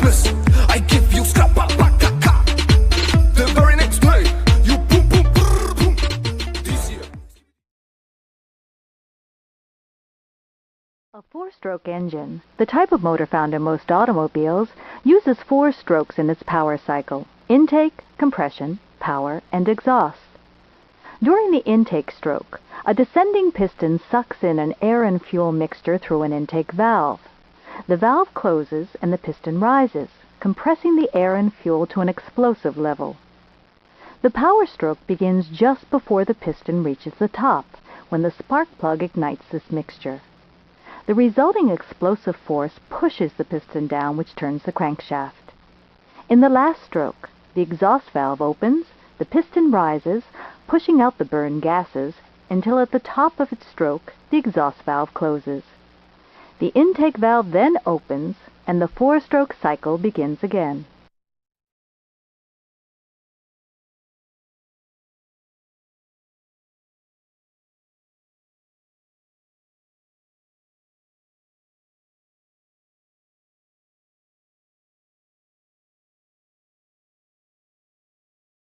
Christmas, I give you scrap-a-pa-ca-ca. The very next day, you boom, boom, brrr, boom. This year. A four-stroke engine, the type of motor found in most automobiles, uses 4 strokes in its power cycle: intake, compression, power, and exhaust. During the intake stroke, a descending piston sucks in an air and fuel mixture through an intake valve. The valve closes and the piston rises, compressing the air and fuel to an explosive level. The power stroke begins just before the piston reaches the top, when the spark plug ignites this mixture. The resulting explosive force pushes the piston down, which turns the crankshaft. In the last stroke, the exhaust valve opens, the piston rises, pushing out the burned gases, until at the top of its stroke, the exhaust valve closes. The intake valve then opens, and the 4-stroke cycle begins again.